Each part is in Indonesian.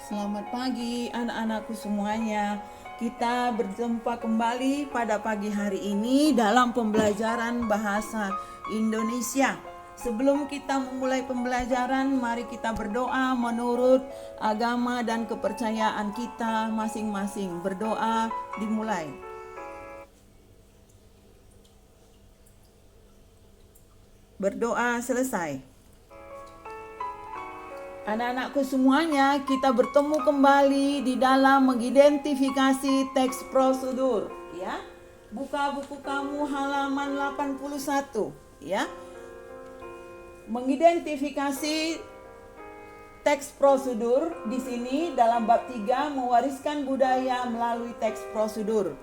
Selamat pagi anak-anakku semuanya. Kita berjumpa kembali pada pagi hari ini dalam pembelajaran bahasa Indonesia. Sebelum kita memulai pembelajaran, mari kita berdoa menurut agama dan kepercayaan kita masing-masing. Berdoa dimulai. Berdoa selesai. Anak-anakku semuanya, kita bertemu kembali di dalam mengidentifikasi teks prosedur, ya. Buka buku kamu halaman 81, ya. Mengidentifikasi teks prosedur di sini dalam bab 3 mewariskan budaya melalui teks prosedur.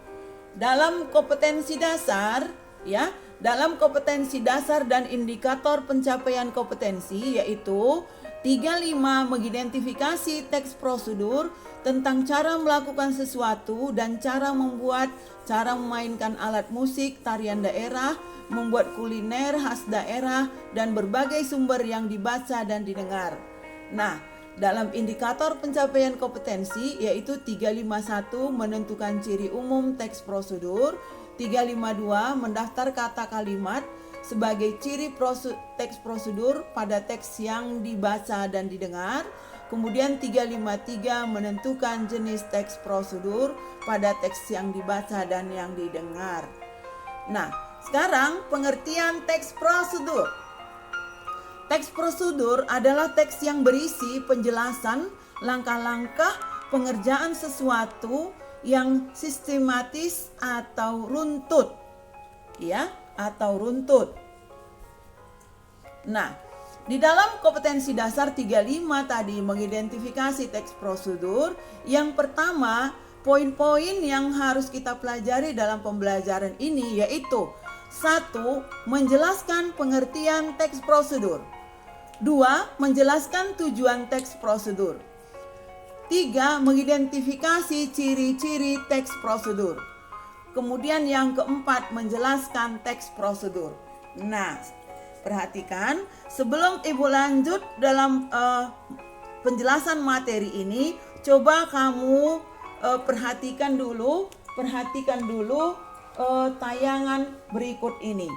Dalam kompetensi dasar, ya, dalam kompetensi dasar dan indikator pencapaian kompetensi yaitu 35 mengidentifikasi teks prosedur tentang cara melakukan sesuatu dan cara membuat, cara memainkan alat musik, tarian daerah, membuat kuliner khas daerah, dan berbagai sumber yang dibaca dan didengar. Nah, dalam indikator pencapaian kompetensi yaitu 351 menentukan ciri umum teks prosedur, 352 mendaftar kata kalimat sebagai ciri teks prosedur pada teks yang dibaca dan didengar. Kemudian 353 menentukan jenis teks prosedur pada teks yang dibaca dan yang didengar. Nah, sekarang pengertian teks prosedur. Teks prosedur adalah teks yang berisi penjelasan langkah-langkah pengerjaan sesuatu yang sistematis atau runtut, ya, atau runtut. Nah, di dalam kompetensi dasar 35 tadi mengidentifikasi teks prosedur, yang pertama, poin-poin yang harus kita pelajari dalam pembelajaran ini yaitu 1. Menjelaskan pengertian teks prosedur. 2. Menjelaskan tujuan teks prosedur. 3. Mengidentifikasi ciri-ciri teks prosedur. Kemudian yang keempat, menjelaskan teks prosedur. Nah, perhatikan sebelum Ibu lanjut dalam penjelasan materi ini, coba kamu perhatikan dulu tayangan berikut ini.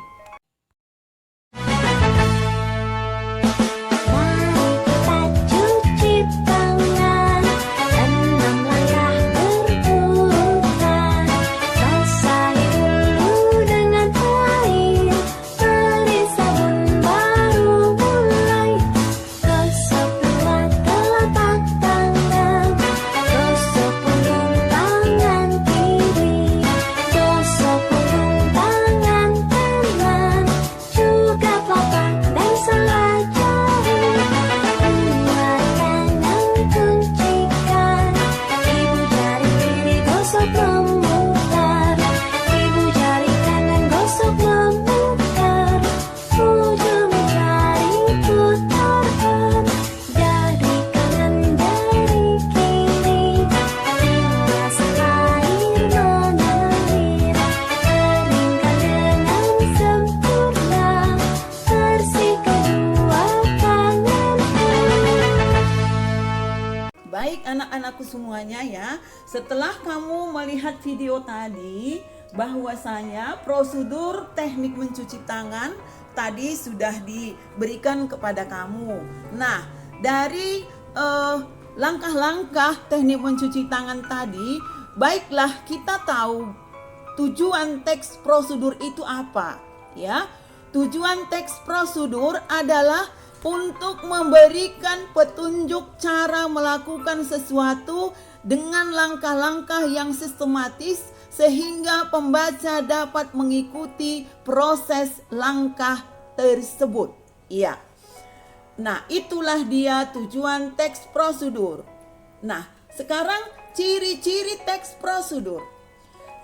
Baik anak-anakku semuanya ya, setelah kamu melihat video tadi bahwasanya prosedur teknik mencuci tangan tadi sudah diberikan kepada kamu. Nah, dari langkah-langkah teknik mencuci tangan tadi, baiklah kita tahu tujuan teks prosedur itu apa, ya. Tujuan teks prosedur adalah untuk memberikan petunjuk cara melakukan sesuatu dengan langkah-langkah yang sistematis sehingga pembaca dapat mengikuti proses langkah tersebut. Iya. Nah, itulah dia tujuan teks prosedur. Nah, sekarang ciri-ciri teks prosedur.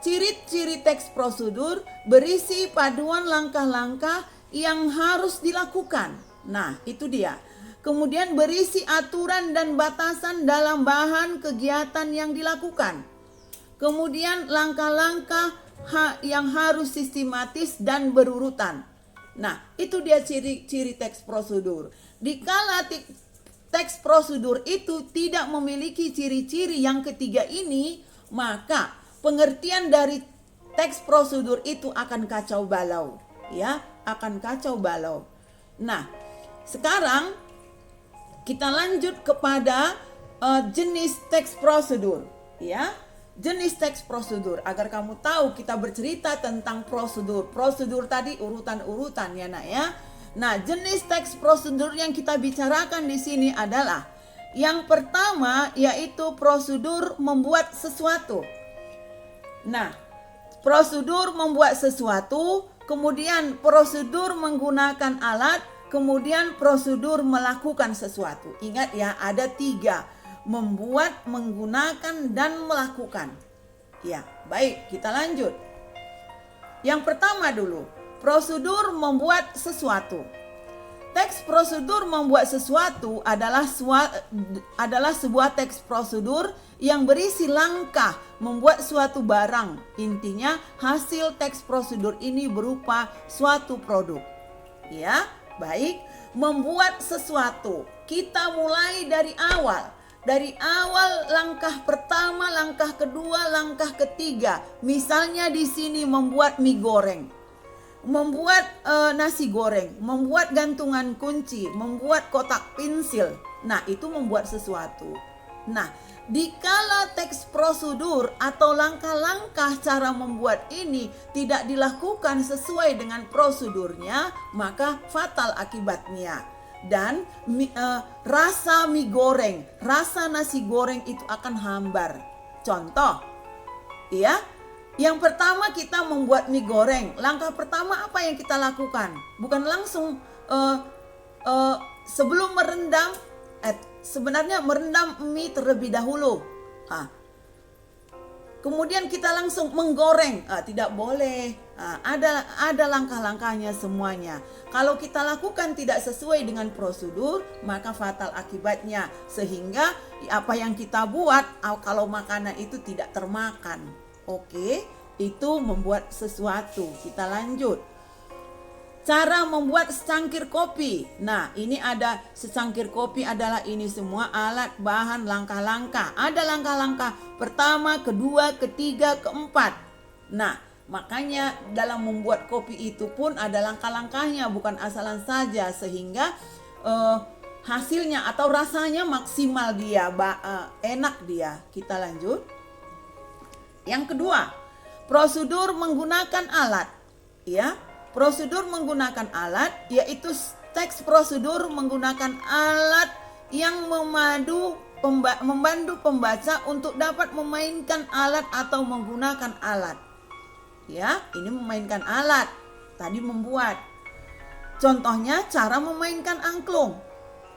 Ciri-ciri teks prosedur berisi paduan langkah-langkah yang harus dilakukan. Nah, itu dia. Kemudian berisi aturan dan batasan dalam bahan kegiatan yang dilakukan. Kemudian langkah-langkah yang harus sistematis dan berurutan. Nah, itu dia ciri-ciri teks prosedur. Dikala teks prosedur itu tidak memiliki ciri-ciri yang ketiga ini, maka pengertian dari teks prosedur itu akan kacau balau, ya, akan kacau balau. Nah, sekarang kita lanjut kepada jenis teks prosedur, ya. Jenis teks prosedur, agar kamu tahu kita bercerita tentang prosedur. Prosedur tadi urutan-urutan ya nak ya. Nah, jenis teks prosedur yang kita bicarakan di sini adalah yang pertama yaitu prosedur membuat sesuatu. Nah, prosedur membuat sesuatu, kemudian prosedur menggunakan alat, kemudian prosedur melakukan sesuatu. Ingat ya, ada 3. Membuat, menggunakan, dan melakukan. Ya, baik, kita lanjut. Yang pertama dulu, prosedur membuat sesuatu. Teks prosedur membuat sesuatu adalah sebuah teks prosedur yang berisi langkah membuat suatu barang. Intinya, hasil teks prosedur ini berupa suatu produk. Ya, baik, membuat sesuatu. Kita mulai dari awal. Dari awal langkah pertama, langkah kedua, langkah ketiga. Misalnya di sini membuat mie goreng, membuat nasi goreng, membuat gantungan kunci, membuat kotak pensil. Nah, itu membuat sesuatu. Nah, dikala teks prosedur atau langkah-langkah cara membuat ini tidak dilakukan sesuai dengan prosedurnya, maka fatal akibatnya. Dan rasa mie goreng, rasa nasi goreng itu akan hambar. Contoh, ya, yang pertama kita membuat mie goreng. Langkah pertama apa yang kita lakukan? Bukan langsung sebelum merendam, sebenarnya merendam mie terlebih dahulu. Kemudian kita langsung menggoreng, tidak boleh. Ada langkah-langkahnya semuanya. Kalau kita lakukan tidak sesuai dengan prosedur, maka fatal akibatnya. Sehingga apa yang kita buat, kalau makanan itu tidak termakan. Oke, itu membuat sesuatu. Kita lanjut. Cara membuat secangkir kopi. Nah, ini ada secangkir kopi adalah ini semua alat, bahan, langkah-langkah. Ada langkah-langkah pertama, kedua, ketiga, keempat. Nah, makanya dalam membuat kopi itu pun ada langkah-langkahnya, bukan asalan saja. Sehingga hasilnya atau rasanya maksimal dia, enak dia. Kita lanjut. Yang kedua, prosedur menggunakan alat. Ya. Prosedur menggunakan alat yaitu teks prosedur menggunakan alat yang membantu pembaca untuk dapat memainkan alat atau menggunakan alat. Ya, ini memainkan alat. Tadi membuat. Contohnya cara memainkan angklung,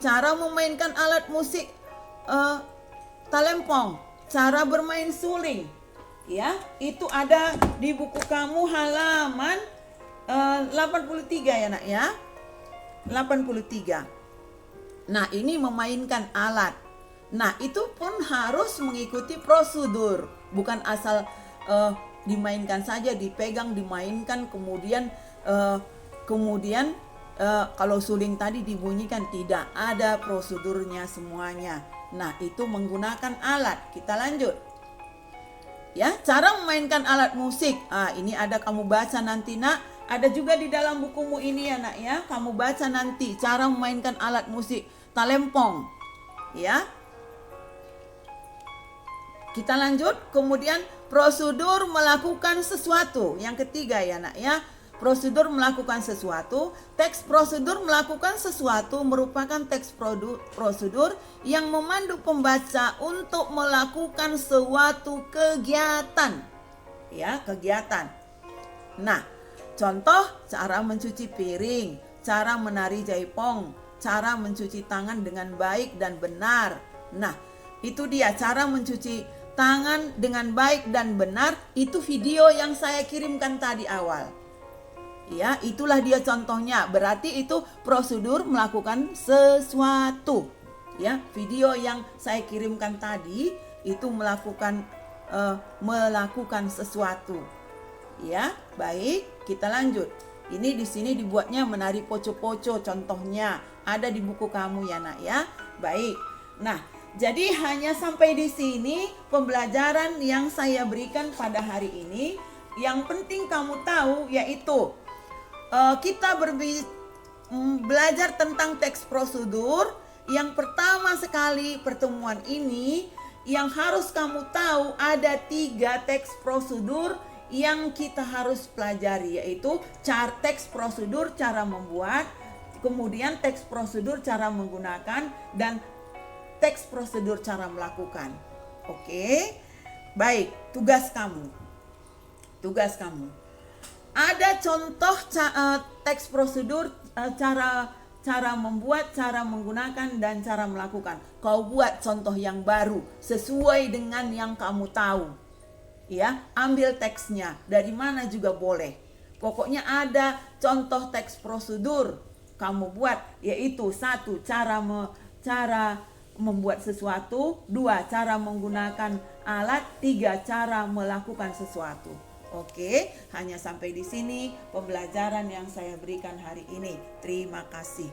cara memainkan alat musik talempong, cara bermain suling. Ya, itu ada di buku kamu halaman 83 ya nak ya, 83. Nah, ini memainkan alat. Nah, itu pun harus mengikuti prosedur, bukan asal dimainkan saja, dipegang, dimainkan, kemudian kalau suling tadi dibunyikan, tidak ada prosedurnya semuanya. Nah, itu menggunakan alat. Kita lanjut. Ya, cara memainkan alat musik. Ini ada kamu baca nanti nak. Ada juga di dalam bukumu ini ya nak ya. Kamu baca nanti cara memainkan alat musik talempong. Ya. Kita lanjut. Kemudian prosedur melakukan sesuatu. Yang ketiga ya nak ya. Prosedur melakukan sesuatu. Teks prosedur melakukan sesuatu merupakan teks prosedur yang memandu pembaca untuk melakukan suatu kegiatan. Ya, kegiatan. Nah, contoh cara mencuci piring, cara menari jaipong, cara mencuci tangan dengan baik dan benar. Nah, itu dia cara mencuci tangan dengan baik dan benar. Itu video yang saya kirimkan tadi awal. Ya, itulah dia contohnya. Berarti itu prosedur melakukan sesuatu. Ya, video yang saya kirimkan tadi itu melakukan sesuatu. Ya, baik, kita lanjut. Ini di sini dibuatnya menari poco-poco, contohnya ada di buku kamu ya nak ya. Baik. Nah, jadi hanya sampai di sini pembelajaran yang saya berikan pada hari ini. Yang penting kamu tahu yaitu kita belajar tentang teks prosedur. Yang pertama sekali pertemuan ini yang harus kamu tahu ada 3 teks prosedur yang kita harus pelajari, yaitu teks prosedur cara membuat, kemudian teks prosedur cara menggunakan, dan teks prosedur cara melakukan. Oke, baik, tugas kamu. Ada contoh teks prosedur cara membuat, cara menggunakan, dan cara melakukan. Kau buat contoh yang baru sesuai dengan yang kamu tahu. Ya, ambil teksnya dari mana juga boleh. Pokoknya ada contoh teks prosedur kamu buat, yaitu 1. cara membuat sesuatu, 2. cara menggunakan alat, 3. cara melakukan sesuatu. Oke, hanya sampai di sini pembelajaran yang saya berikan hari ini. Terima kasih.